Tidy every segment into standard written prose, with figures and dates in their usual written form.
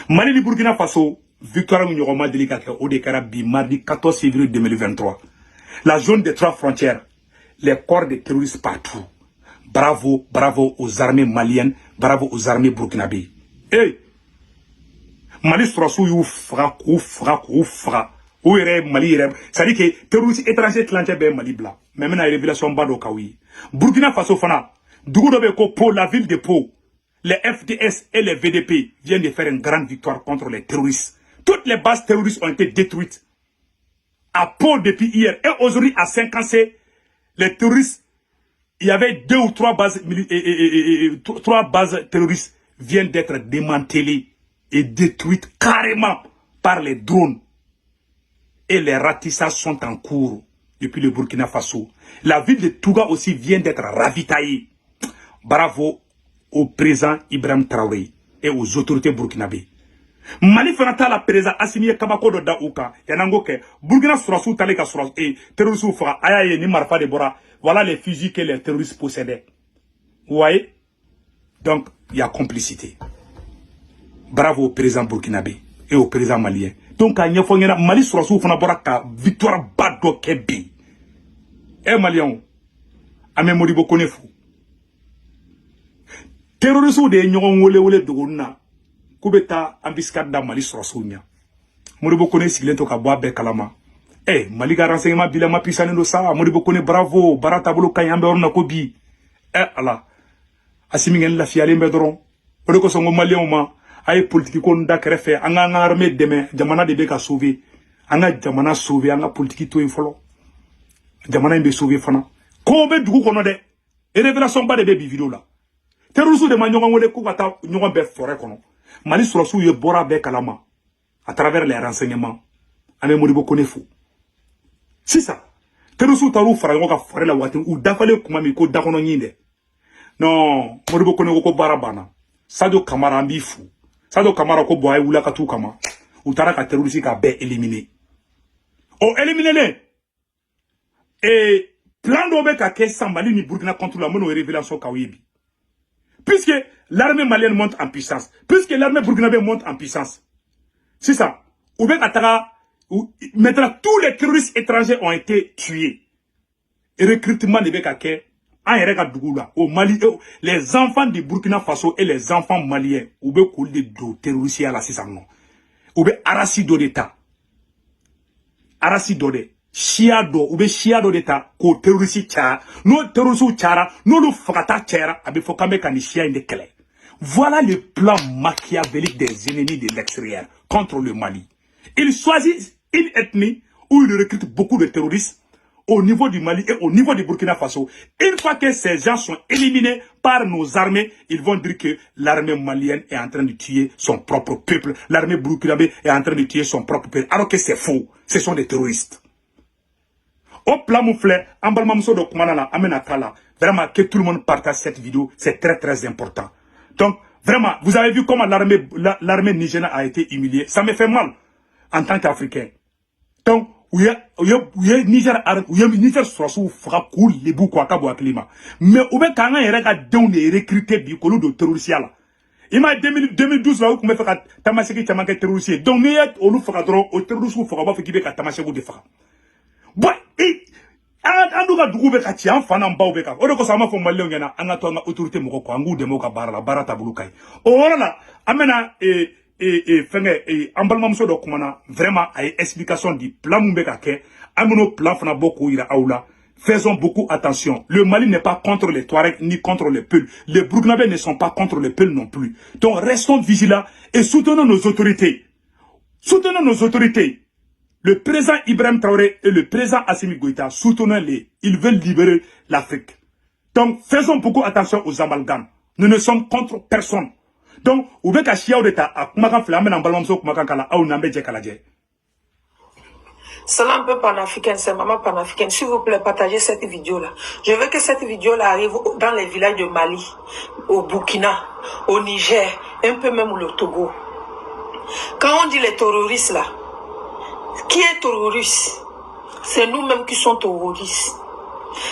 Mali ni Burkina Faso, victoire Nyogoma Delikake, Odekarabi, mardi 14 février 2023. La zone des 3 frontières, les corps des terroristes partout. Bravo, bravo aux armées maliennes, bravo aux armées burkinabées. Hey! Mali Surassou you fra. Où est Mali? C'est-à-dire que terroristes étrangers clanchés ben Mali blanc. Mais maintenant, révélation bado kawi. Burkina Faso fana, Dougoudobe pour la ville de Pau. Les FDS et les VDP viennent de faire une grande victoire contre les terroristes. Toutes les bases terroristes ont été détruites à Pau depuis hier. Et aujourd'hui, à 5 les terroristes, il y avait 2 ou 3 bases, 3 bases terroristes viennent d'être démantelées et détruites carrément par les drones. Et les ratissages sont en cours depuis le Burkina Faso. La ville de Touga aussi vient d'être ravitaillée. Bravo au président Ibrahim Traoré et aux autorités burkinabées. Mali fanata la président Assimi Kabako de Daouka. Yanango ke Burkina Surassou Taleka Surassou et terroristes fera ayaye ni marfa de Bora. Voilà les fusils que les terroristes possédaient. Vous voyez? Donc, il y a complicité. Bravo au président burkinabé et au président malien. Donc, à Mali Surassou fana Bora ka victoire bado kebi. Eh Malien, Ame Modibo Konefou. Terroristes de Nyon Wole Dogona. Koubeta embuscade dans Mali Surassou nya. Modibo Kone Siglento ka boa be kalama. Eh, Mali ga renseignement bilama pisane no sa. Modibo Kone bravo. Barata bolo kanyambe orna kobi. Eh, Allah. Asimi ngen la fiale mbedron. Odeko songo Malien ma. Aye politique ko nda krefe. Anga armée demain. Jamana de be ka sauver. Anga jamana sauver. Anga politique to infolo. Jamana mbe sauver fana. Ko be dugu kono de. Et révélation ba de be vidéo là. Terroristes de Magnon wole ko kata nyon be forêt kono. Mali Surassou ye bora be kalama à travers les renseignements. Ame Modibo Konefou. C'est ça. Terroristes taru farayon ka forêt la watin ou dafale kuma mi ko dakono nyinde. Non, Modibo Konefou ko barabana. Sadio Kamara mbifu. Sadio Kamara ko boy wula ka tout kama. Ou tara ka terroristes ka be éliminer. Oh éliminer les. Et plan d'obe ka ke Mali ni Burkina contre la mono révélation kawibi. Puisque l'armée malienne monte en puissance, puisque l'armée burkinabé monte en puissance, c'est ça. Maintenant, tous les terroristes étrangers ont été tués. Et recrutement de Bekake, au Mali, les enfants du Burkina Faso et les enfants maliens, ou be coule de terroristes à la 600 non. Ou be arasido d'État. Arasido de. Chiado, ou be chiado d'État, ko terroriste tchara, no terroriste tchara, no lo frata tchara, abe fokame kani chia inde kele. Voilà le plan machiavélique des ennemis de l'extérieur contre le Mali. Ils choisissent une ethnie où ils recrutent beaucoup de terroristes au niveau du Mali et au niveau du Burkina Faso. Une fois que ces gens sont éliminés par nos armées, ils vont dire que l'armée malienne est en train de tuer son propre peuple, l'armée burkinabé est en train de tuer son propre peuple, alors que c'est faux. Ce sont des terroristes. Au plan mouflé, Ambalmamso de Koumanana, Amenakala, vraiment que tout le monde partage cette vidéo, c'est très très important. Donc, vraiment, vous avez vu comment l'armée nigérienne a été humiliée. Ça me fait mal en tant qu'Africain. Donc, Niger Surassou fera cool les boucs à Kabo Klima. Mais où est-ce qu'on a recruté du colo de terroristes là? Il m'a 2012 là où on me fait tamasséki tamanké terroriste. Donc, il y a au terroristes ou fera pas fait qu'il y ait tamasséki de fera. Bon, et anduga dugube ka ci an fana mbaw be ka o de ko sama fo mallew ngena an to nga autorité moko ko angu de moka barala barata bulu kay o wala amena fenge ambalma mso do kumana vraiment ay explication du plan mumbe ka ke ameno plan fana boko ira aula. Faisons beaucoup attention. Le Mali n'est pas contre les Touaregs ni contre les Peuls. Les Burkinabés ne sont pas contre les Peuls non plus. Donc restons vigilants et soutenons nos autorités. Soutenons nos autorités. Le président Ibrahim Traoré et le président Assimi Goïta, soutenons-les. Ils veulent libérer l'Afrique. Donc, faisons beaucoup attention aux amalgames. Nous ne sommes contre personne. Donc, vous voulez qu'à d'État, à Kumakan Flamen en Balamso, Kumakan Kala, ou Nambe Kaladje. Salam peu panafricaine, c'est maman panafricaine. S'il vous plaît, partagez cette vidéo-là. Je veux que cette vidéo-là arrive dans les villages de Mali, au Burkina, au Niger, un peu même au Togo. Quand on dit les terroristes là, qui est terroriste? C'est nous-mêmes qui sommes terroristes.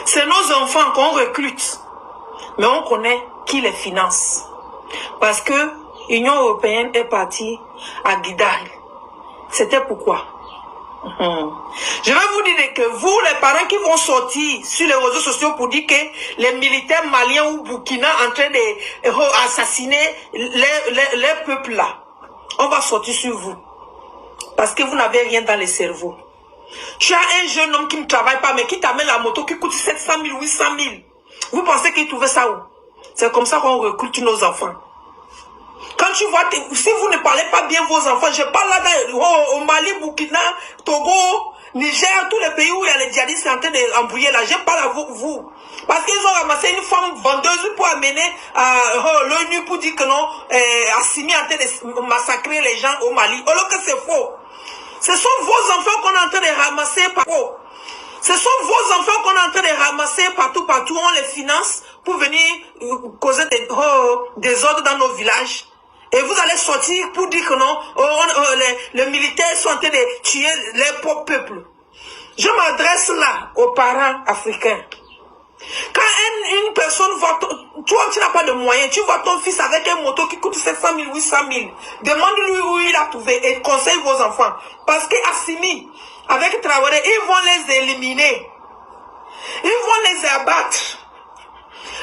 C'est nos enfants qu'on recrute. Mais on connaît qui les finance. Parce que Union européenne est partie à Guidal. C'était pourquoi. Je vais vous dire que vous, les parents qui vont sortir sur les réseaux sociaux pour dire que les militaires maliens ou burkina en train d'assassiner les peuples là, on va sortir sur vous. Parce que vous n'avez rien dans les cerveaux. Tu as un jeune homme qui ne travaille pas, mais qui t'amène la moto qui coûte 700 000, 800 000. Vous pensez qu'il trouvait ça où? C'est comme ça qu'on recrute nos enfants. Quand tu vois, si vous ne parlez pas bien vos enfants, je parle là au Mali, Burkina, Togo, Niger, tous les pays où il y a les djihadistes en train d'embrouiller là, je parle à vous. Parce qu'ils ont ramassé une femme vendeuse pour amener l'ONU pour dire que non, Assimi est en train de massacrer les gens au Mali. Alors que c'est faux. Ce sont vos enfants qu'on est en train de ramasser partout. Ce sont vos enfants qu'on est en train de ramasser partout. On les finance pour venir causer des ordres dans nos villages. Et vous allez sortir pour dire que non, les militaires sont en train de tuer les pauvres peuples. Je m'adresse là aux parents africains. Quand une personne voit, toi tu n'as pas de moyens, tu vois ton fils avec un moto qui coûte 700 000, 800 000, demande-lui où il a trouvé et conseille vos enfants. Parce que Assimi, avec Traoré, ils vont les éliminer. Ils vont les abattre.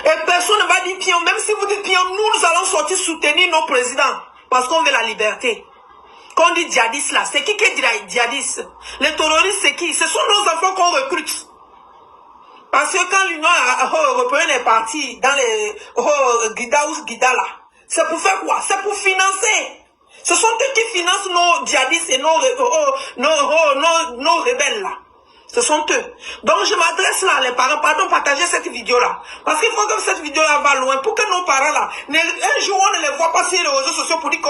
Et personne ne va dire pion. Même si vous dites pion, nous allons sortir soutenir nos présidents. Parce qu'on veut la liberté. Quand on dit djihadiste là, c'est qui est djihadiste? Les terroristes, c'est qui? Ce sont nos enfants qu'on recrute. Parce que quand l'Union européenne est partie dans les Guida là, c'est pour faire quoi? C'est pour financer. Ce sont eux qui financent nos djihadistes et nos rebelles là. Ce sont eux. Donc je m'adresse là, les parents, pardon, partagez cette vidéo là. Parce qu'il faut que cette vidéo là va loin pour que nos parents là, un jour on ne les voit pas sur les réseaux sociaux pour dire que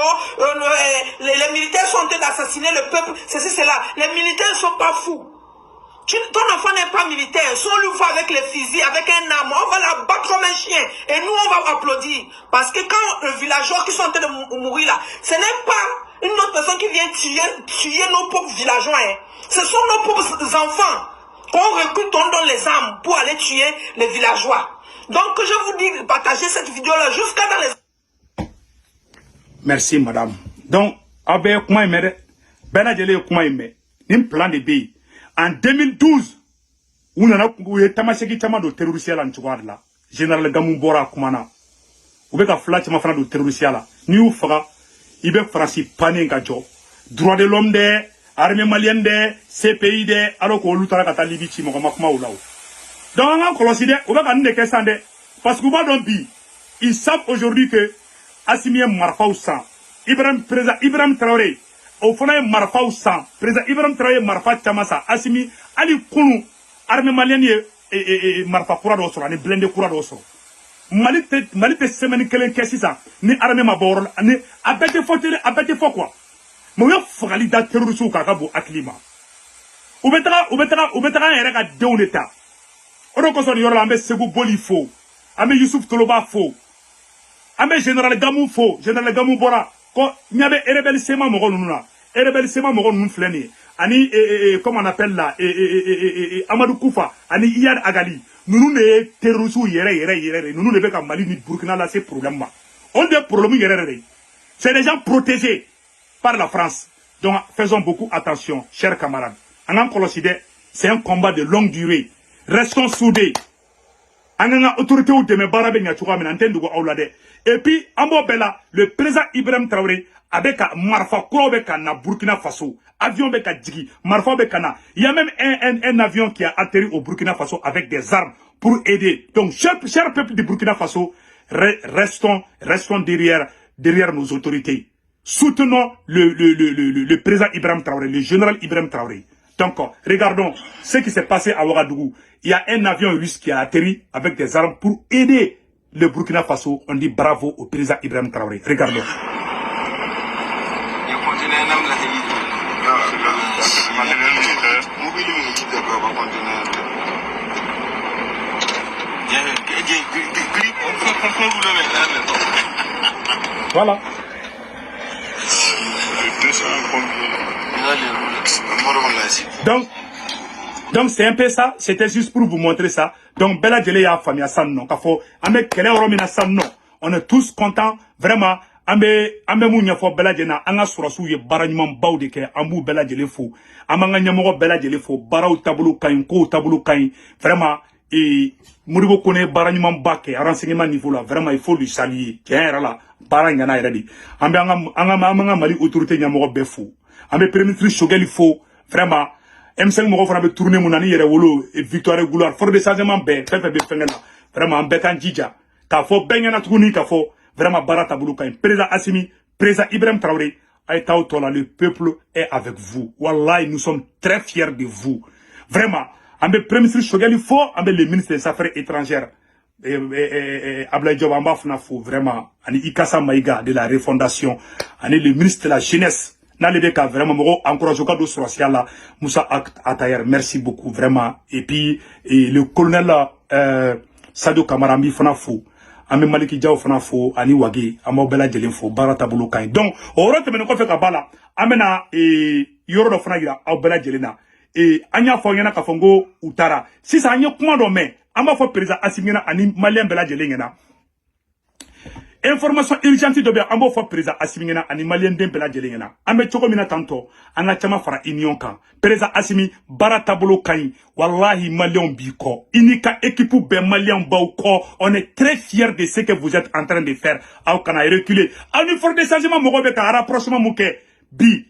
les militaires sont en train d'assassiner le peuple, ceci, cela. Les militaires ne sont pas fous. Ton enfant n'est pas militaire. Si on lui voit avec les fusils, avec un arme, on va la battre comme un chien. Et nous, on va applaudir. Parce que quand les villageois qui sont en train de mourir là, ce n'est pas une autre personne qui vient tuer nos pauvres villageois. Hein. Ce sont nos pauvres enfants qu'on recrute, on donne les armes pour aller tuer les villageois. Donc, je vous dis, partagez cette vidéo-là jusqu'à dans les... Merci, madame. Donc, avec moi, Benadjele, un plan de pays. En 2012, on a eu tamaseki chama do terroriste la nchouad la. Général Gamou Bora Kumana. Ou beka flat chama fana do terroriste la. Ni ou fera, ibe franci pané ngajo. Droit de l'homme de, armée malienne de, CPI de, alors qu'on l'outara kata Libye chimo kama kuma ou là. Donc on a considéré, ou beka neke sande, parce qu'on va dans bi, ils savent aujourd'hui que Assimi Marfa ou sang. Ibrahim Traoré. Au fond, Marfa ou sang. Président Ibrahim Traoré Marfa Chamasa. Assimi, Ali Kounou, armée malienne et Marfa Koura d'Osoro, ni blindé Koura d'Osoro. Mali te semaine kelen kessisa, ni armée ma bord, ni abete fo quoi. Mouya Fagali da terroriste ou kakabo aklima. Ou betara un erega de l'état. On a consommé Yorambe Segou Boli faux. Amé Youssouf Toloba faux. Amé Général Gamou faux. Général Gamou Bora. Quand il y avait rebellissement moronuna, rebellissement moron fleni, ani comment on appelle là, Amadou Koufa, ani Iyad Agali, nous ne terroristes yere, nous ne devons pas Mali ni Burkina là ces problèmes. On a des problèmes yere. C'est des gens protégés par la France. Donc faisons beaucoup attention, chers camarades. En considère, c'est un combat de longue durée. Restons soudés. Anganga autorité ou deme barabe nyachouka menantendu go aulade. Et puis, Ambo Bella, le président Ibrahim Traoré, avec Marfa Kourobeka na Burkina Faso, avion beka djigi, Marfa Bekana. Il y a même un avion qui a atterri au Burkina Faso avec des armes pour aider. Donc, cher peuple du Burkina Faso, restons derrière nos autorités. Soutenons le président Ibrahim Traoré, le général Ibrahim Traoré. Donc, regardons ce qui s'est passé à Ouagadougou. Il y a un avion russe qui a atterri avec des armes pour aider le Burkina Faso. On dit bravo au président Ibrahim Traoré. Regardons. Voilà. Donc c'est un peu ça, c'était juste pour vous montrer ça. Donc Bella Djele ya famille ça non, on est tous contents vraiment. ambe mu nyafo bela jena anga surasu ye baranyman bawde ke ambu bela jele fo amanga nyamo bela jele fo baraw tabulu kain ko tabulu kain vraiment et Modibo Kone baranyman baké renseignement niveau là vraiment il faut lui saluer tiens là baranyana eredi ambe anga mali autorité nyamo be fo ambe premier ministre Choguel fo vraiment M5 mo fana be tourner munani yere wolo et victoire gloire for de changement be fefe be fengela vraiment ambe kan jija ka fo benyana tuguni ka fo vraiment barata bulukain président Assimi président Ibrahim Traoré Aïta Tola, le peuple est avec vous wallahi nous sommes très fiers de vous vraiment ambe premier ministre Choguel fo ambe le ministre des affaires étrangères Ablaye Diop amba fana fo vraiment ani Ikassa Maïga de la refondation ani le ministre de la jeunesse Nalebeka vraiment mo encourage au cadre social là Moussa Atayer merci beaucoup vraiment et puis le colonel Sadio Kamara mi fana fo ame Maliki Diaw fana fo ani wage amo bela jelen fo barata bulu kan donc oro te men ko fe ka bala amena yoro do fana gira aw bela jelena anya fo nyana ka fongo utara si sa anya kuma do me amba fo président Assimina ani malien bela jelena information urgente de bien ambo fo président Assimina ani malien den bela jelena ambe choko mina tanto anga chama fara union kan président Assimi barata bulu kan wallahi malien biko inika équipe be malien bauko on est très fiers de ce que vous êtes en train de faire au kana reculer ani for de changement mo be ka rapprochement muke bi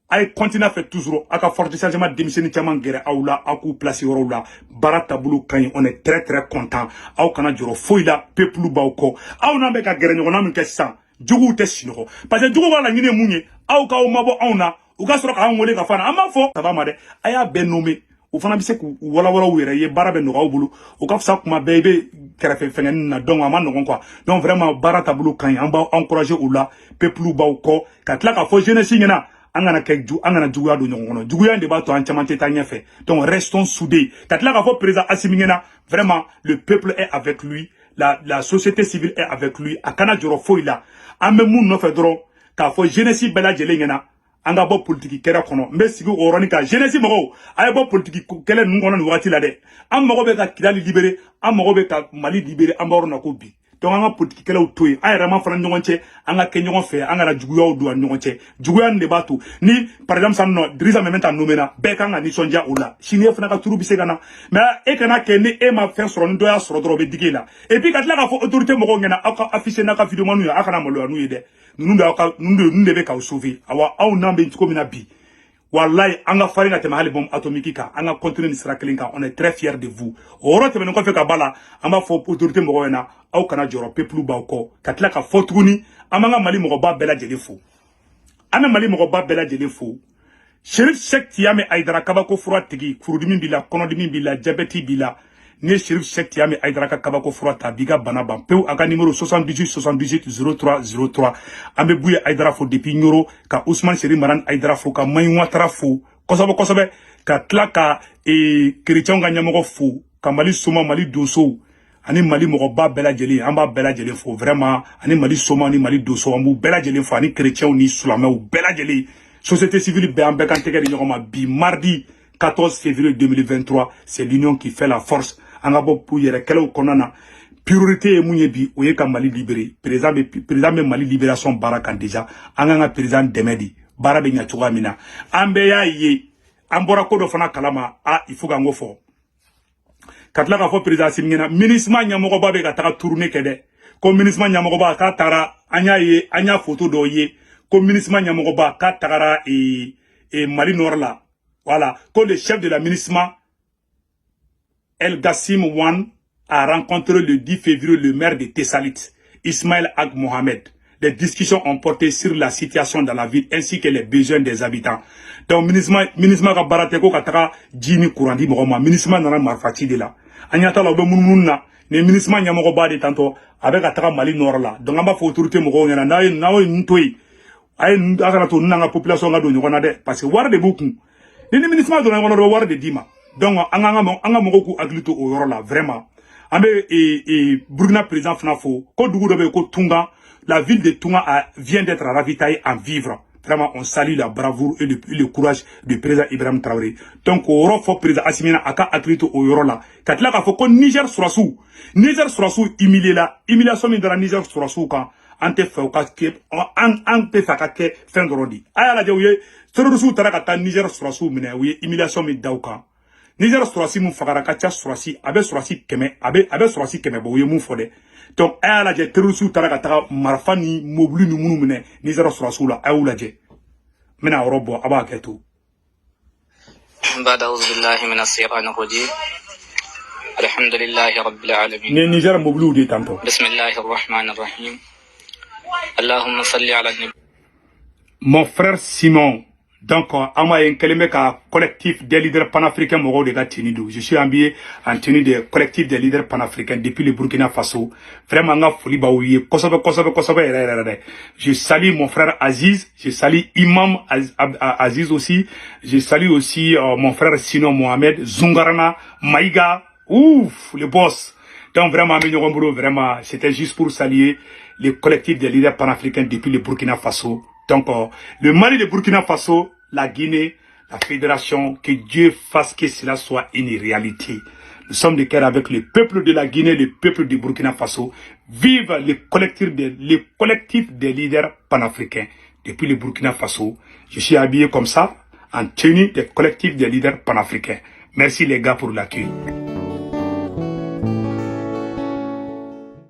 ay continue à faire toujours aka for de changement démissionner tiaman gere awla aku place yorowla barata bulu kan on est très très content au kana joro foila peuple bauko aw na be ka gere nyona mun kessa jugu te sino parce que jugu wala nyine munye aw ka o mabo awna uga soro ka ngole ka fana ama fo ça va made aya ben nommé o fana bi se ku wala were ye barabe no gawbulu o ka fsa kuma bebe kerefe fengen na donc ama no quoi donc vraiment barata bulu kan on va encourager ou là peuple bauko ka tla ka fo jeunesse ngena angana kekju angana juguya do nyongono juguya de ba to anchamante tanya fait donc restons soudés ka tla ka fo président Assimi ngena vraiment le peuple est avec lui la société civile est avec lui akana joro foila amemu no fe dro ka fo jeunesse bela jele ngena anga bo politique kera kono mbe sigi oronika jeunesse mo ay bo politique kele ngono ni wakati la de am mo be ka Kidali libéré am mo be ka Mali libéré am baro na ko bi donc anga politique kele utoy ay rama fana ngonche anga kenyon fe anga na juguya do ngonche juguya ne batu ni par exemple sanno Drissa mementa nomena be kanga ni sonja ola chine fana ka turu bisegana mais e kana ke ni e ma fin soro ndo ya soro dro be digela et puis katla ka fo autorité mo ngena aka afficher na ka video manu ya aka na mo lo anu yede nunde be ka sauver awa aw nambe ko mina bi wallahi anga faringa te mahali bombe atomique ka anga continuer nisra kelinka on est très fiers de vous oro te men ko fe ka bala amba fo autorité mo wena aw kana joro peuple ba ko katla ka fotuni amanga Mali mo ba bela jele fo ana Mali mo ba bela jele fo Chérif Cheikh Tiame Aïdara Kabako fura tigi kurudimi bila konodimi bila diabète bila ne Chérif Cheikh Tiame Aïdara Kabako fura tabiga banaba peu aga numéro 78 78 03 03 ambe bouye Aïdara fo depuis Nyoro ka Ousmane Chérif Maran Aïdara fo ka Mayouatara fo kosobe ka tlaka chrétien ga nyamogo fo ka Mali Soma Mali Dosso ani Mali mo ba bela jeli amba bela jeli fo vraiment ani Mali Soma ni Mali Dosso ambu bela jeli fo ani chrétien ni sulamé ou bela jeli société civile be ambe kan tege nyoma bi mardi 14 février 2023 c'est l'union qui fait la force anga bo pour yere kelo konana priorité e munye bi oye ka Mali libéré président Mali libération baraka déjà anga président Demedi barabe nya tuga mina ambe ya ye ambora ko do fana kalama il faut gango fo katla ka fo président simingena ministre nyamogo babe ka taka tourner kede ko ministre nyamogo ba ka tara anya photo do ye ko ministre nyamogo ba ka tagara Mali Nord là voilà ko le chef de la ministre El Gassim Wan a rencontré le 10 février le maire de Tessalit, Ismaël Ag Mohamed. Les discussions ont porté sur la situation dans la ville ainsi que les besoins des habitants. Donc, ministre ka barateko kataka jini kurandi mogoma, ministre nana marfati de la. Anyata la obemununa, ne ministre nyamogo ba de tanto avec ataka Mali Nord là. Donc, amba fo autorité mogo ngana na ntoi. Ay akana to nanga population ga do nyona de parce que war de beaucoup. Ni ministre do ngona do war de dima. Donc, anga mogo ku aglito o yoro là vraiment. Ambe Burkina président Fnafo, ko dugu dobe ko Tunga, la ville de Tunga vient d'être ravitaillée en vivres. Vraiment, on salue la bravoure et le courage du président Ibrahim Traoré. Donc, au rôle fort président Assimina, aka akrito au yoro là. Katla ka foko Niger surasu. Niger surasu humilié là. Humiliation min dara Niger surasu kan. Ante fe o ka ke, an pe fa ka ke fin dorodi. Aya la jawye, terrorisme tara ka ta Niger surasu mine, ouye, humiliation min daw kan. Niger surasi mun fagara ka ca surasi, abe surasi keme, abe surasi keme, bo ouye mun fode. Donc, aya la jawye, terrorisme tara ka ta marfa ni mobili ni munu mine, Niger surasu la, aya ou la jawye. Mena orobo, aba ketu. بعد أعوذ بالله من الشيطان الرجيم الحمد لله رب العالمين Ne Niger mobile de tanto. بسم الله الرحمن الرحيم اللهم صل على النبي. Mon frère Simon, donc, Ama un collectif des leaders panafricains Moro de Gatinido. Je suis habillé en tenue de collectif des leaders panafricains depuis le Burkina Faso. Vraiment, nga foli baouye. Kosovo. Je salue mon frère Aziz. Je salue Imam Aziz aussi. Je salue aussi mon frère Sino Mohamed, Zungarana, Maïga. Ouf, le boss. Donc, vraiment, vraiment, c'était juste pour saluer le collectif des leaders panafricains depuis le Burkina Faso. Donc, le Mali, le Burkina Faso, la Guinée, la Fédération, que Dieu fasse que cela soit une réalité. Nous sommes de cœur avec le peuple de la Guinée, le peuple du Burkina Faso. Vive le collectif des leaders panafricains. Depuis le Burkina Faso, je suis habillé comme ça, en tenue des collectifs des leaders panafricains. Merci les gars pour l'accueil.